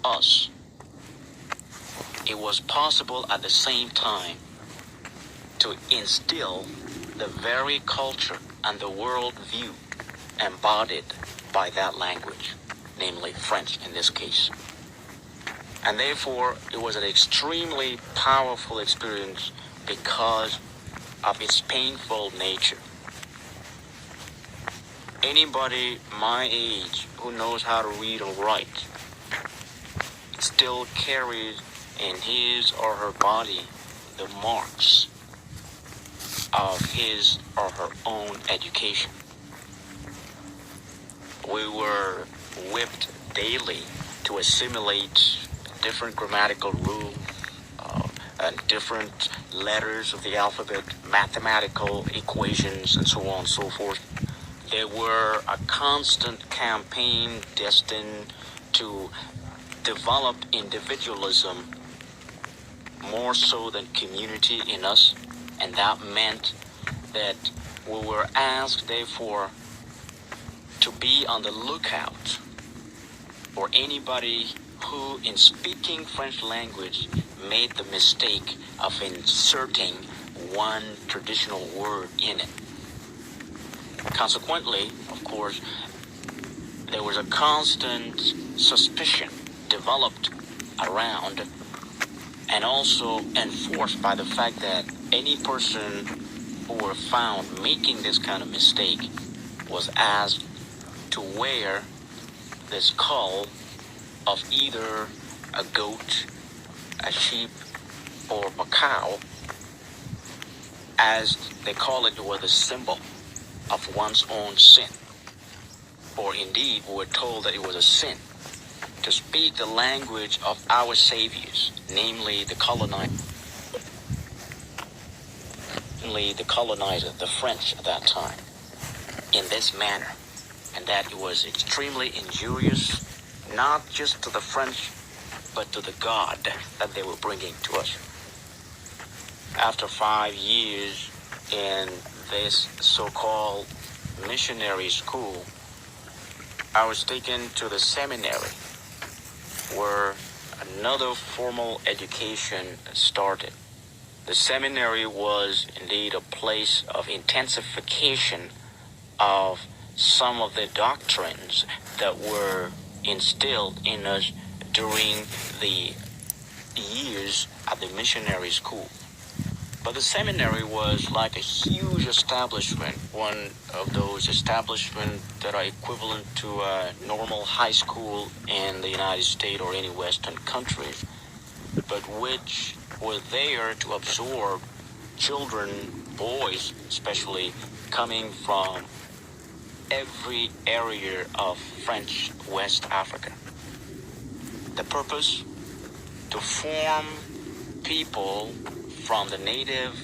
us, it was possible at the same time to instill the very culture and the world view embodied by that language, namely French in this case. And therefore, it was an extremely powerful experience because of its painful nature. Anybody my age who knows how to read and write still carries in his or her body the marks of his or her own education. We were whipped daily to assimilate different grammatical rules and different letters of the alphabet, mathematical equations, and so on and so forth. There were a constant campaign destined to develop individualism more so than community in us, and that meant that we were asked, therefore, to be on the lookout for anybody who, in speaking French language, made the mistake of inserting one traditional word in it. Consequently, of course, there was a constant suspicion developed around and also enforced by the fact that any person who were found making this kind of mistake was asked to wear the skull of either a goat, a sheep, or a cow, as they call it, was a symbol of one's own sin. Or indeed, we were told that it was a sin to speak the language of our saviors, namely the colonizer, the French at that time, in this manner, and that it was extremely injurious, not just to the French, but to the God that they were bringing to us. After 5 years in this so-called missionary school, I was taken to the seminary, where another formal education started. The seminary was indeed a place of intensification of some of the doctrines that were instilled in us during the years at the missionary school. But the seminary was like a huge establishment, one of those establishments that are equivalent to a normal high school in the United States or any Western countries, but which were there to absorb children, boys especially, coming from every area of French West Africa. The purpose? To form people from the native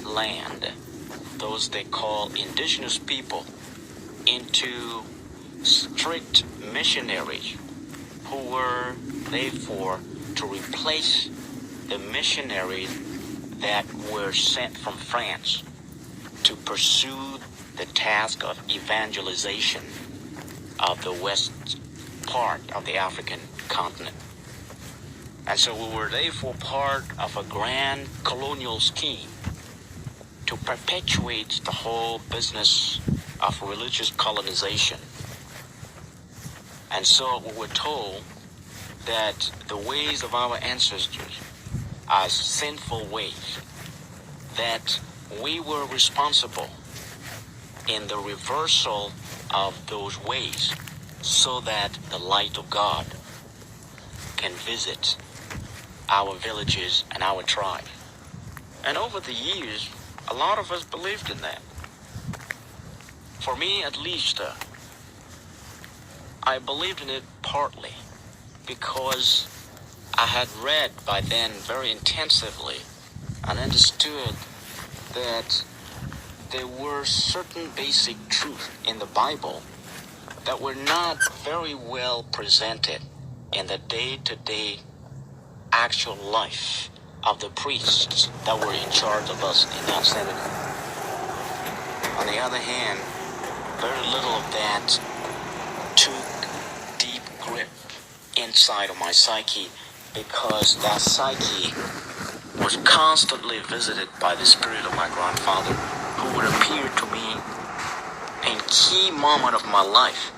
land, those they call indigenous people, into strict missionaries who were therefore to replace the missionaries that were sent from France to pursue the task of evangelization of the west part of the African continent. And so we were therefore part of a grand colonial scheme to perpetuate the whole business of religious colonization. And so we were told that the ways of our ancestors are sinful ways, that we were responsible in the reversal of those ways so that the light of God can visit our villages and our tribe. And over the years, a lot of us believed in that. For me, at least, I believed in it partly because I had read by then very intensively and understood that there were certain basic truths in the Bible that were not very well presented in the day-to-day actual life of the priests that were in charge of us in that seminary. On the other hand, very little of that took deep grip inside of my psyche, because that psyche was constantly visited by the spirit of my grandfather, who would appear to me in key moment of my life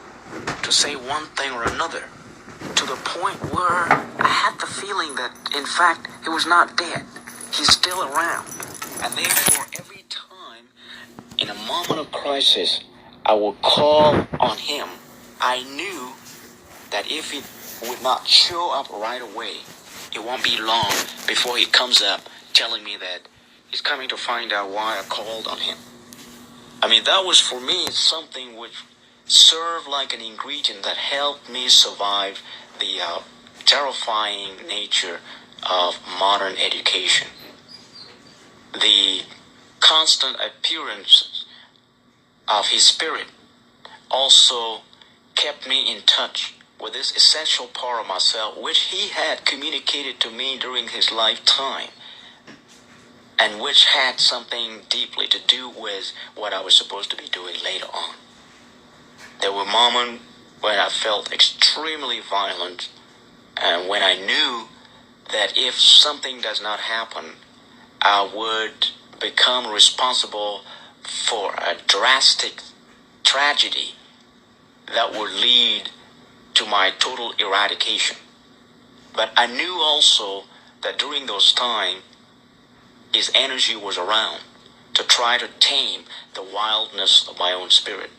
to say one thing or another, to the point where I had the feeling that, in fact, he was not dead. He's still around. And therefore, every time in a moment of crisis, I would call on him, I knew that if he would not show up right away, it won't be long before he comes up telling me that he's coming to find out why I called on him. I mean, that was for me something which served like an ingredient that helped me survive the terrifying nature of modern education. The constant appearance of his spirit also kept me in touch with this essential part of myself, which he had communicated to me during his lifetime, and which had something deeply to do with what I was supposed to be doing later on. There were moments when I felt extremely violent, and when I knew that if something does not happen, I would become responsible for a drastic tragedy that would lead to my total eradication. But I knew also that during those times, his energy was around to try to tame the wildness of my own spirit.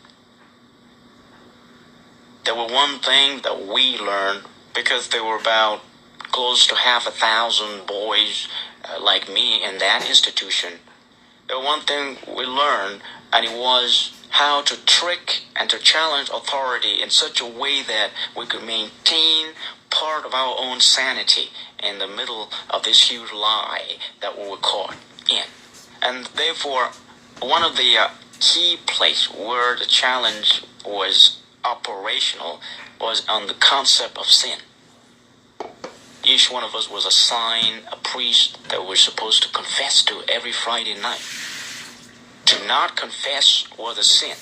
There were one thing that we learned, because there were about close to 1,000 boys like me in that institution. There was one thing we learned, and it was how to trick and to challenge authority in such a way that we could maintain part of our own sanity in the middle of this huge lie that we were caught in. And therefore, one of the key places where the challenge was operational was on the concept of sin. Each one of us was assigned a priest that we're supposed to confess to every Friday night. To not confess was a sin.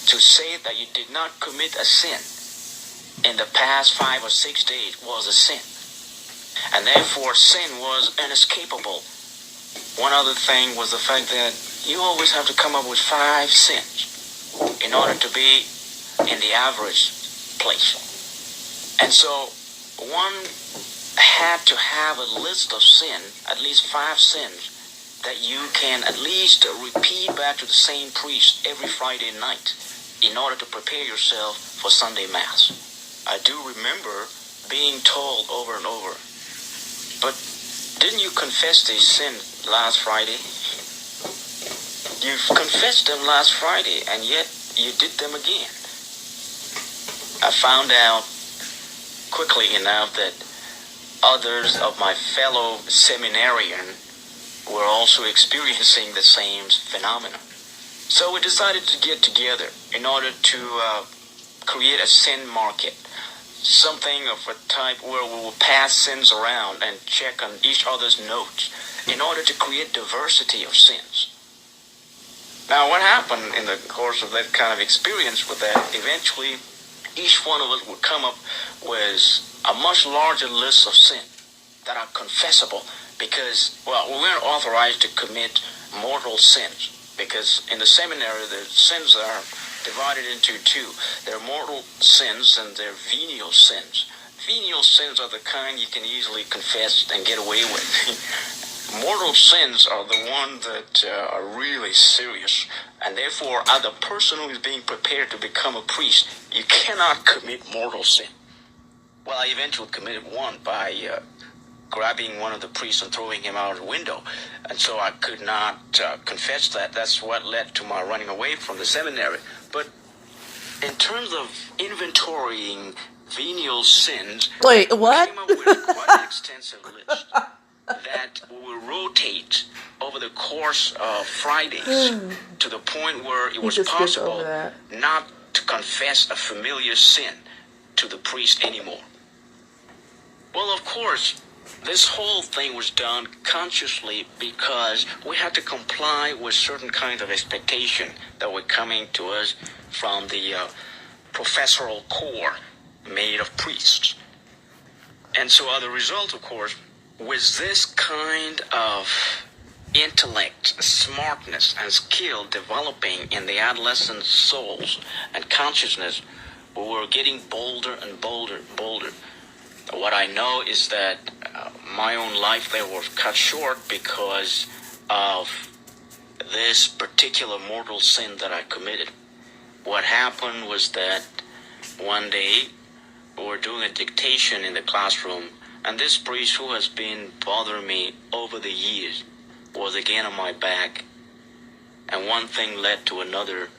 To say that you did not commit a sin in the past 5 or 6 days was a sin. And therefore sin was inescapable. One other thing was the fact that you always have to come up with 5 sins in order to be in the average place. And so one had to have a list of sin, at least 5 sins, that you can at least repeat back to the same priest every Friday night in order to prepare yourself for Sunday Mass. I do remember being told over and over, but didn't you confess these sins last Friday? You confessed them last Friday, and yet you did them again. I found out quickly enough that others of my fellow seminarians were also experiencing the same phenomena. So we decided to get together in order to create a sin market, something of a type where we will pass sins around and check on each other's notes in order to create diversity of sins. Now, what happened in the course of that kind of experience was that eventually each one of us would come up with a much larger list of sins that are confessable, because, well, we weren't authorized to commit mortal sins, because in the seminary the sins are divided into 2. There are mortal sins and there are venial sins. Venial sins are the kind you can easily confess and get away with. Mortal sins are the ones that are really serious, and therefore, as a person who is being prepared to become a priest, you cannot commit mortal sin. Well, I eventually committed one by grabbing one of the priests and throwing him out of the window, and so I could not confess that. That's what led to my running away from the seminary. But in terms of inventorying venial sins, wait, what? I came up with quite an extensive list that will rotate over the course of Fridays to the point where it was possible not to confess a familiar sin to the priest anymore. Well, of course, this whole thing was done consciously because we had to comply with certain kinds of expectation that were coming to us from the professorial corps made of priests. And so as a result, of course, with this kind of intellect, smartness, and skill developing in the adolescent souls and consciousness, we were getting bolder and bolder. What I know is that my own life there was cut short because of this particular mortal sin that I committed. What happened was that one day we were doing a dictation in the classroom, and this priest who has been bothering me over the years was again on my back, and one thing led to another,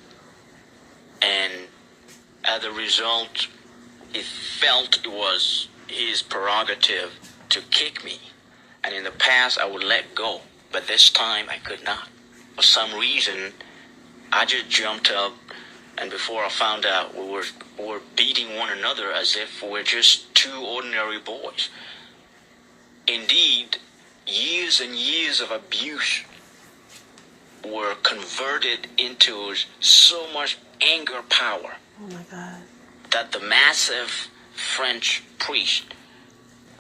and as a result, he felt it was his prerogative to kick me, and in the past I would let go, but this time I could not. For some reason, I just jumped up, and before I found out, we were beating one another as if we were just two ordinary boys. Indeed, years and years of abuse were converted into so much anger power. Oh my God. That the massive French priest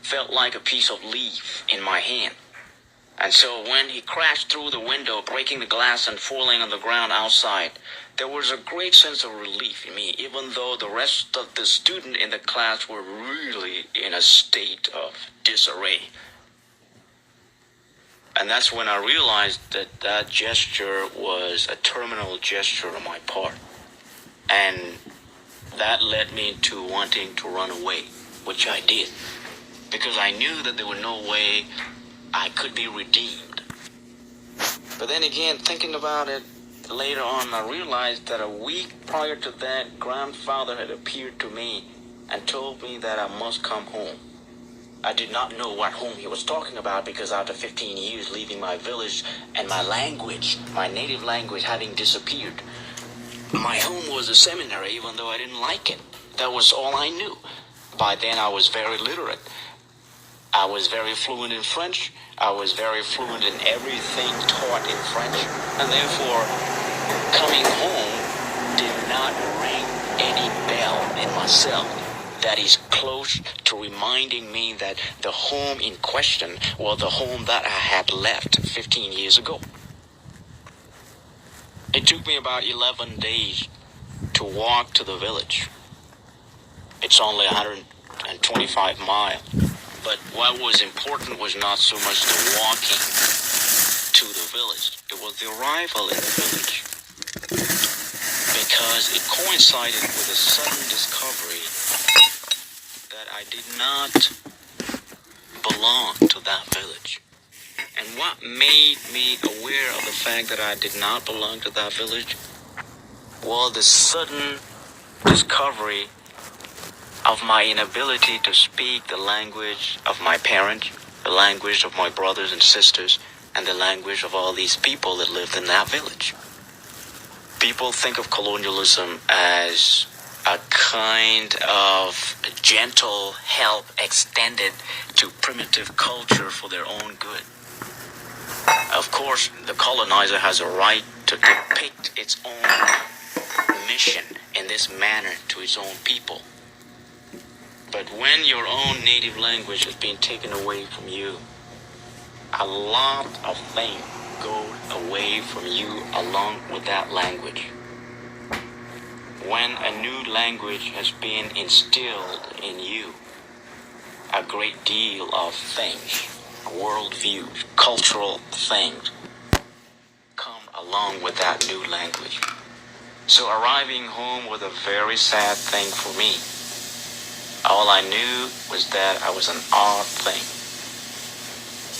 felt like a piece of leaf in my hand. And so when he crashed through the window, breaking the glass and falling on the ground outside, there was a great sense of relief in me, even though the rest of the students in the class were really in a state of disarray. And that's when I realized that that gesture was a terminal gesture on my part. And that led me to wanting to run away, which I did, because I knew that there was no way I could be redeemed. But then again, thinking about it later on, I realized that a week prior to that, grandfather had appeared to me and told me that I must come home. I did not know what home he was talking about, because after 15 years leaving my village and my language, my native language, having disappeared, my home was a seminary, even though I didn't like it. That was all I knew. By then I was very literate. I was very fluent in French. I was very fluent in everything taught in French. And therefore, coming home did not ring any bell in myself. That is close to reminding me that the home in question was the home that I had left 15 years ago. It took me about 11 days to walk to the village. It's only 125 miles. But what was important was not so much the walking to the village. It was the arrival in the village. Because it coincided with a sudden discovery that I did not belong to that village. And what made me aware of the fact that I did not belong to that village was the sudden discovery of my inability to speak the language of my parents, the language of my brothers and sisters, and the language of all these people that lived in that village. People think of colonialism as a kind of gentle help extended to primitive culture for their own good. Of course, the colonizer has a right to depict its own mission in this manner to its own people. But when your own native language has been taken away from you, a lot of things go away from you along with that language. When a new language has been instilled in you, a great deal of things, worldviews, cultural things, come along with that new language. So arriving home was a very sad thing for me. All I knew was that I was an odd thing.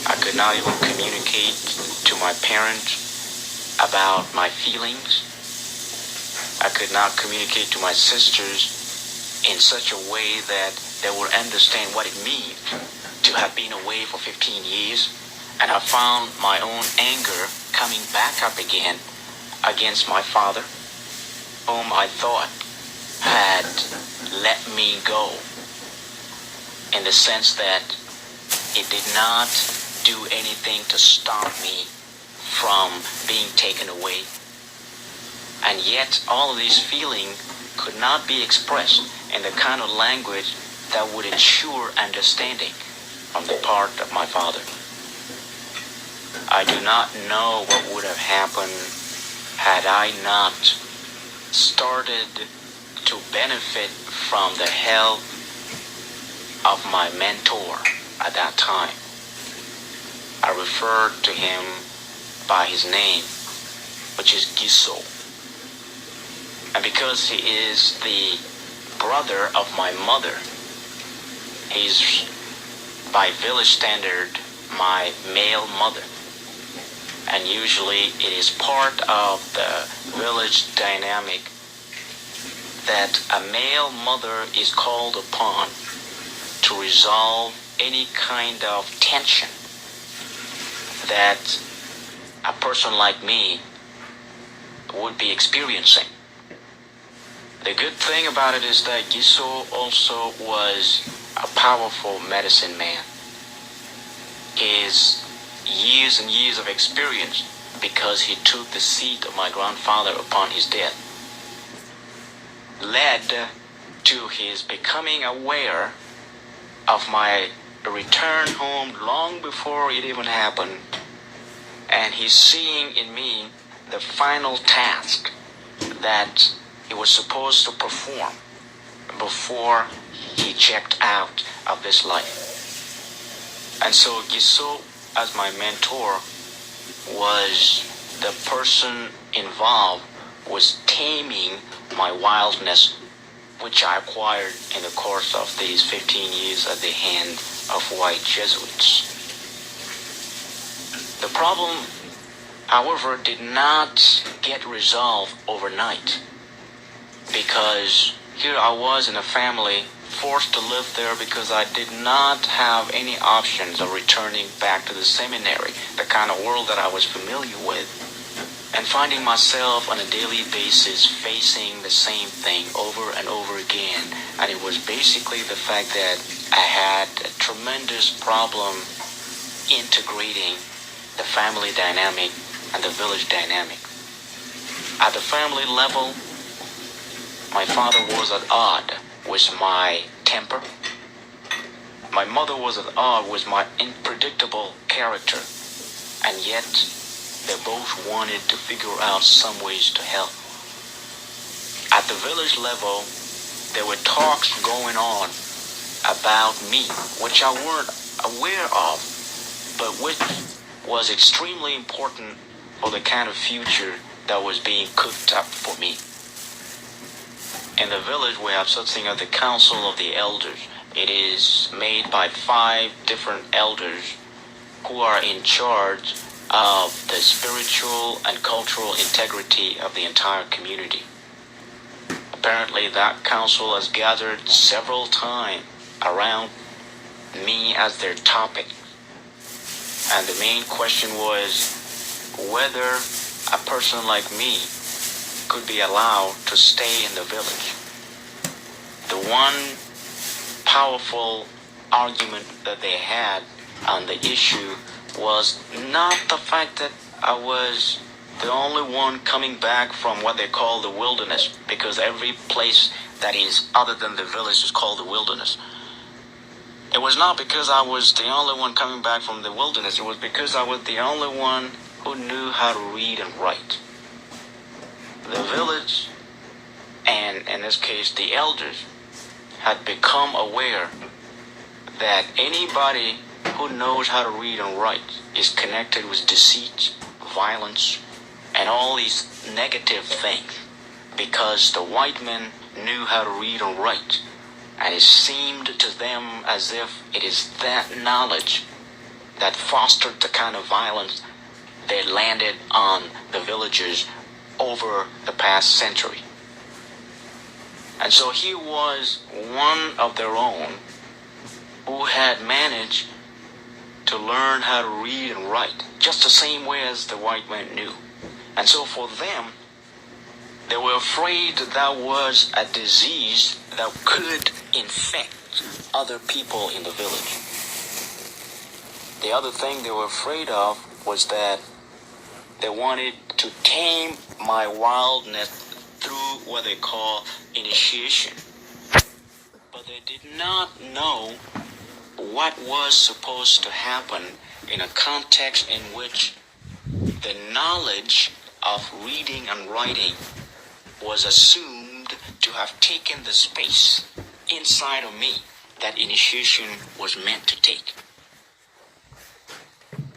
I could not even communicate to my parents about my feelings. I could not communicate to my sisters in such a way that they would understand what it means to have been away for 15 years. And I found my own anger coming back up again against my father, whom I thought had let me go, in the sense that it did not do anything to stop me from being taken away. And yet all of these feelings could not be expressed in the kind of language that would ensure understanding on the part of my father. I do not know what would have happened had I not started to benefit from the help of my mentor at that time. I referred to him by his name, which is Giso. And because he is the brother of my mother, he's, by village standard, my male mother. And usually it is part of the village dynamic that a male mother is called upon to resolve any kind of tension that a person like me would be experiencing. The good thing about it is that Giso also was a powerful medicine man. His years and years of experience, because he took the seat of my grandfather upon his death, led to his becoming aware of my return home long before it even happened, and he's seeing in me the final task that he was supposed to perform before he checked out of this life. And so Giso, as my mentor, was the person involved with taming my wildness, which I acquired in the course of these 15 years at the hand of white Jesuits. The problem, however, did not get resolved overnight, because here I was in a family forced to live there because I did not have any options of returning back to the seminary, the kind of world that I was familiar with, and finding myself on a daily basis facing the same thing over and over again. And it was basically the fact that I had a tremendous problem integrating the family dynamic and the village dynamic. At the family level, my father was at odds with my temper. My mother was at odds with my unpredictable character. And yet, they both wanted to figure out some ways to help. At the village level, there were talks going on about me, which I weren't aware of, but which was extremely important for the kind of future that was being cooked up for me. In the village, we have something of the Council of the Elders. It is made by 5 different elders who are in charge of the spiritual and cultural integrity of the entire community. Apparently, that council has gathered several times around me as their topic. And the main question was whether a person like me could be allowed to stay in the village. The one powerful argument that they had on the issue was not the fact that I was the only one coming back from what they call the wilderness, because every place that is other than the village is called the wilderness. It was not because I was the only one coming back from the wilderness. It was because I was the only one who knew how to read and write. The village, and in this case the elders, had become aware that anybody who knows how to read and write is connected with deceit, violence, and all these negative things, because the white men knew how to read and write, and it seemed to them as if it is that knowledge that fostered the kind of violence that landed on the villagers over the past century. And so he was one of their own who had managed to learn how to read and write, just the same way as the white men knew. And so for them, they were afraid that was a disease that could infect other people in the village. The other thing they were afraid of was that they wanted to tame my wildness through what they call initiation. not know what was supposed to happen in a context in which the knowledge of reading and writing was assumed to have taken the space inside of me that initiation was meant to take.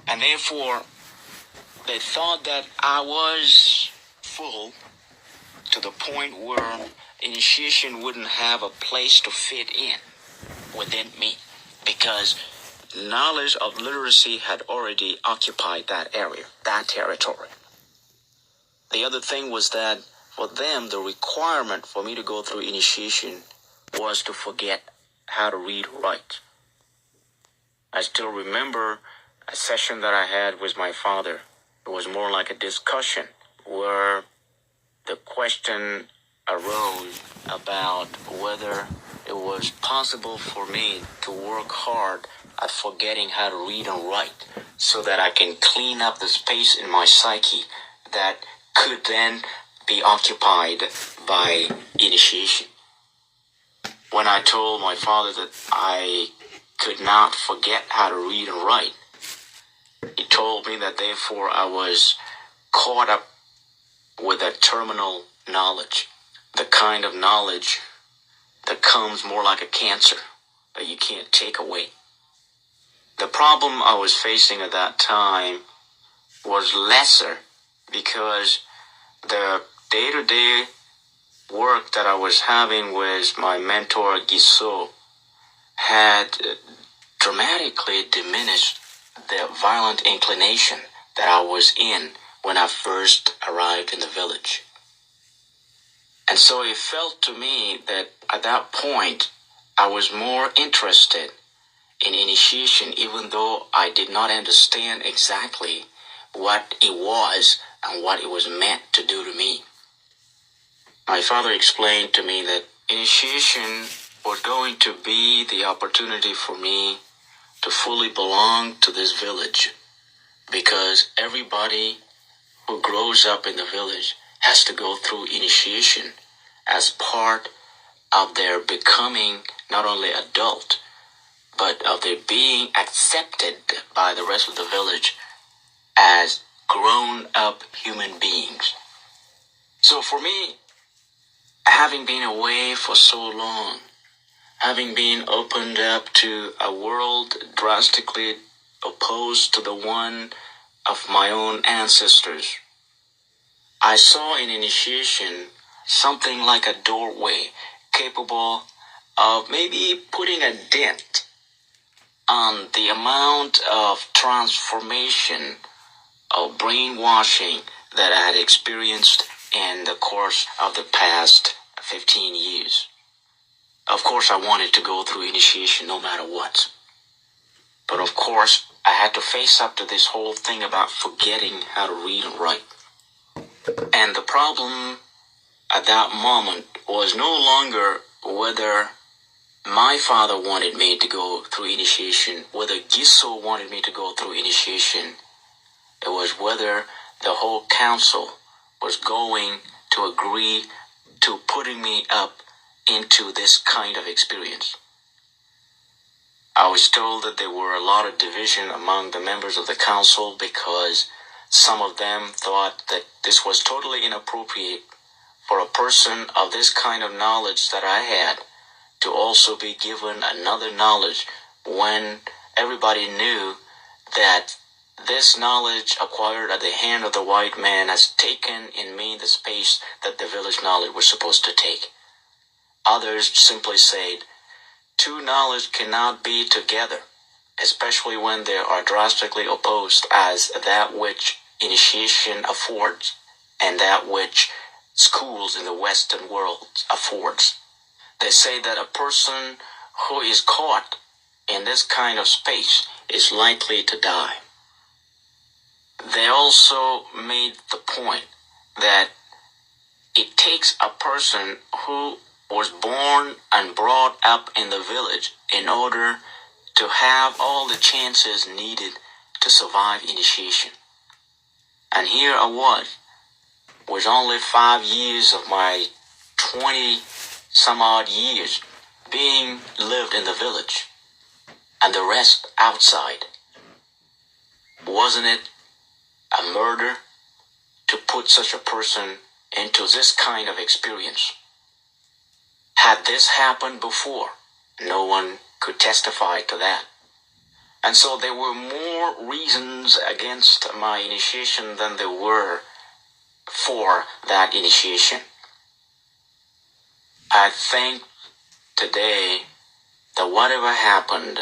And therefore, they thought that I was full to the point where initiation wouldn't have a place to fit in within me, because knowledge of literacy had already occupied that area, that territory. The other thing was that for them, the requirement for me to go through initiation was to forget how to read or write. I still remember a session that I had with my father. It was more like a discussion where the question arose about whether it was possible for me to work hard at forgetting how to read and write so that I can clean up the space in my psyche that could then be occupied by initiation. When I told my father that I could not forget how to read and write, he told me that therefore I was caught up with a terminal knowledge, the kind of knowledge that comes more like a cancer that you can't take away. The problem I was facing at that time was lesser because the day-to-day work that I was having with my mentor Giso had dramatically diminished the violent inclination that I was in when I first arrived in the village. And so it felt to me that at that point I was more interested in initiation, even though I did not understand exactly what it was and what it was meant to do to me. My father explained to me that initiation was going to be the opportunity for me to fully belong to this village, because everybody who grows up in the village has to go through initiation as part of their becoming not only adult, but of their being accepted by the rest of the village as grown-up human beings. So for me, having been away for so long, having been opened up to a world drastically opposed to the one of my own ancestors, I saw in initiation something like a doorway capable of maybe putting a dent on the amount of transformation of brainwashing that I had experienced in the course of the past 15 years. Of course, I wanted to go through initiation no matter what. But of course, I had to face up to this whole thing about forgetting how to read and write. And the problem at that moment was no longer whether my father wanted me to go through initiation, whether Giso wanted me to go through initiation. It was whether the whole council was going to agree to putting me up into this kind of experience. I was told that there were a lot of division among the members of the council because some of them thought that this was totally inappropriate for a person of this kind of knowledge that I had to also be given another knowledge when everybody knew that this knowledge acquired at the hand of the white man has taken in me the space that the village knowledge was supposed to take. Others simply said, two knowledge cannot be together, especially when they are drastically opposed as that which initiation affords and that which schools in the Western world affords. They say that a person who is caught in this kind of space is likely to die. They also made the point that it takes a person who was born and brought up in the village in order to have all the chances needed to survive initiation. And here I was only 5 years of my 20 some odd years being lived in the village and the rest outside. Wasn't it a murder to put such a person into this kind of experience? Had this happened before, no one could testify to that. And so there were more reasons against my initiation than there were for that initiation. I think today that whatever happened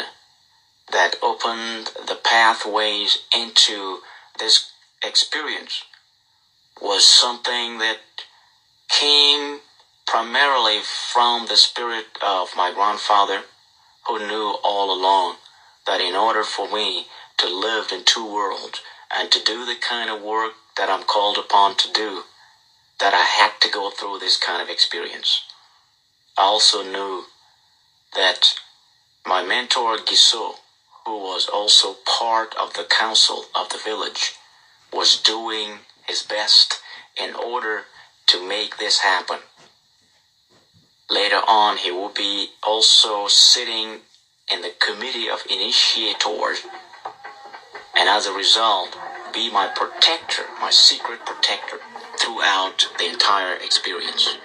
that opened the pathways into this experience was something that came primarily from the spirit of my grandfather, who knew all along that in order for me to live in two worlds and to do the kind of work that I'm called upon to do, that I had to go through this kind of experience. I also knew that my mentor Giso, who was also part of the council of the village, was doing his best in order to make this happen. Later on, he will be also sitting in the committee of initiators, and as a result, be my protector, my secret protector, throughout the entire experience.